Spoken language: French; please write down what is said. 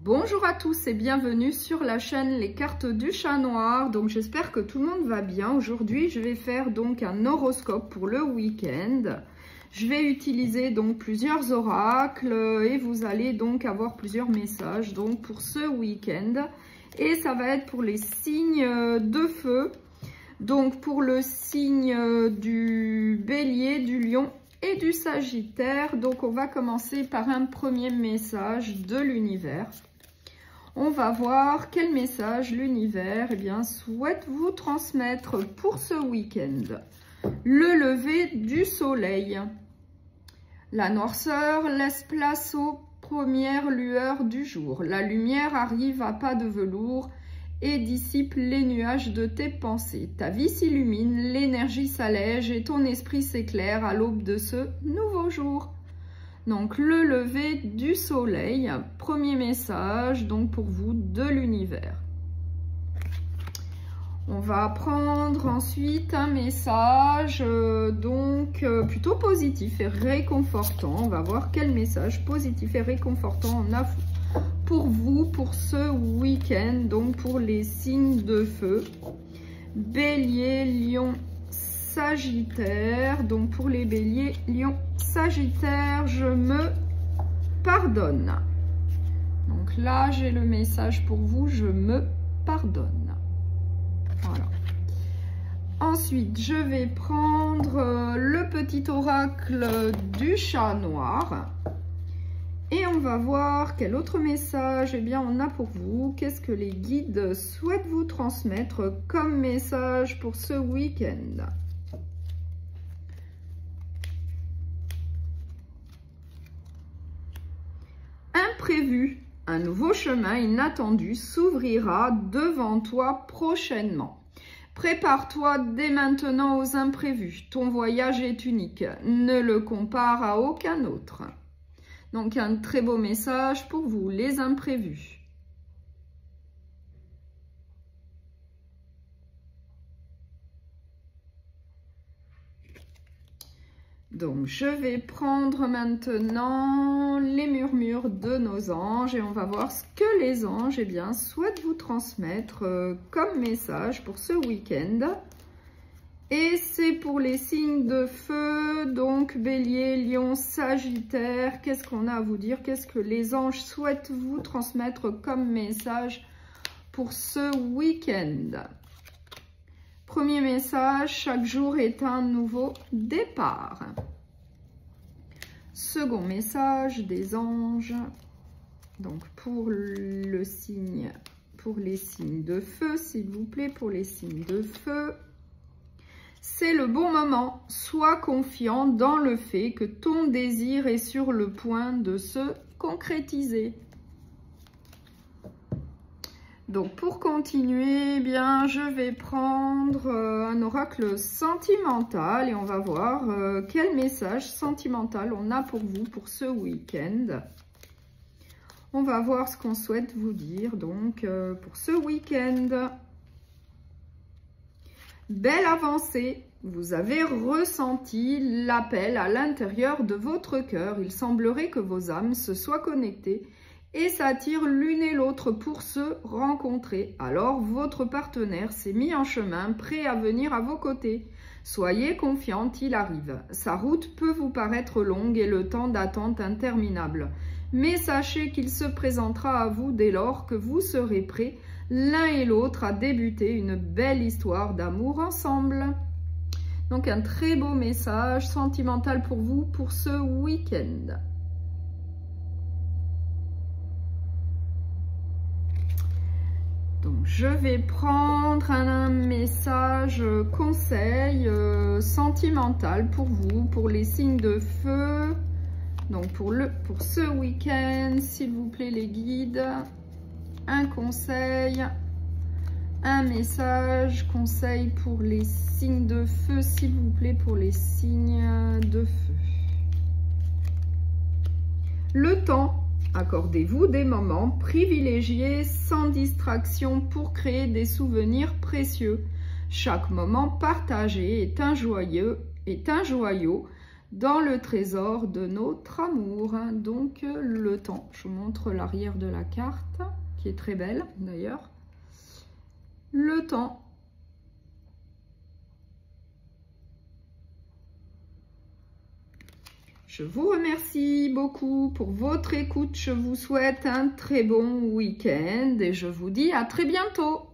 Bonjour à tous et bienvenue sur la chaîne Les Cartes du Chat Noir. Donc j'espère que tout le monde va bien. Aujourd'hui je vais faire donc un horoscope pour le week-end. Je vais utiliser donc plusieurs oracles et vous allez donc avoir plusieurs messages donc pour ce week-end. Et ça va être pour les signes de feu. Donc pour le signe du Bélier, du Lion et du Sagittaire. Donc on va commencer par un premier message de l'univers. On va voir quel message l'univers souhaite vous transmettre pour ce week-end. Le lever du soleil. La noirceur laisse place aux premières lueurs du jour. La lumière arrive à pas de velours et dissipe les nuages de tes pensées. Ta vie s'illumine, l'énergie s'allège et ton esprit s'éclaire à l'aube de ce nouveau jour. Donc le lever du soleil, premier message donc pour vous de l'univers. On va prendre ensuite un message plutôt positif et réconfortant. On va voir quel message positif et réconfortant on a pour vous pour ce week-end, donc pour les signes de feu. Bélier, Lion, Sagittaire. Donc pour les béliers, Lion, Sagittaire, je me pardonne. Donc là, j'ai le message pour vous, je me pardonne. Voilà. Ensuite, je vais prendre le petit oracle du chat noir. Et on va voir quel autre message on a pour vous. Qu'est-ce que les guides souhaitent vous transmettre comme message pour ce week-end? Imprévu, un nouveau chemin inattendu s'ouvrira devant toi prochainement. Prépare-toi dès maintenant aux imprévus. Ton voyage est unique. Ne le compare à aucun autre. Donc, un très beau message pour vous, les imprévus. Donc, je vais prendre maintenant les murmures de nos anges et on va voir ce que les anges souhaitent vous transmettre comme message pour ce week-end. Et c'est pour les signes de feu, donc Bélier, Lion, Sagittaire. Qu'est-ce qu'on a à vous dire? Qu'est-ce que les anges souhaitent vous transmettre comme message pour ce week-end? Premier message, chaque jour est un nouveau départ. Second message des anges, donc pour le signe, pour les signes de feu, s'il vous plaît, pour les signes de feu. C'est le bon moment, sois confiant dans le fait que ton désir est sur le point de se concrétiser. Donc pour continuer, je vais prendre un oracle sentimental et on va voir quel message sentimental on a pour vous pour ce week-end. On va voir ce qu'on souhaite vous dire donc pour ce week-end. Belle avancée, vous avez ressenti l'appel à l'intérieur de votre cœur. Il semblerait que vos âmes se soient connectées et s'attirent l'une et l'autre pour se rencontrer. Alors votre partenaire s'est mis en chemin, prêt à venir à vos côtés. Soyez confiante, il arrive. Sa route peut vous paraître longue et le temps d'attente interminable. Mais sachez qu'il se présentera à vous dès lors que vous serez prêts l'un et l'autre à débuter une belle histoire d'amour ensemble. Donc un très beau message sentimental pour vous pour ce week-end. Donc je vais prendre un message conseil sentimental pour vous, pour les signes de feu. Donc pour ce week-end, s'il vous plaît les guides. Un conseil, un message, conseil pour les signes de feu, s'il vous plaît, pour les signes de feu. Le temps, accordez-vous des moments privilégiés sans distraction pour créer des souvenirs précieux. Chaque moment partagé est un joyau dans le trésor de notre amour. Donc le temps, je vous montre l'arrière de la carte, qui est très belle d'ailleurs. Le temps. Je vous remercie beaucoup pour votre écoute. Je vous souhaite un très bon week-end et je vous dis à très bientôt.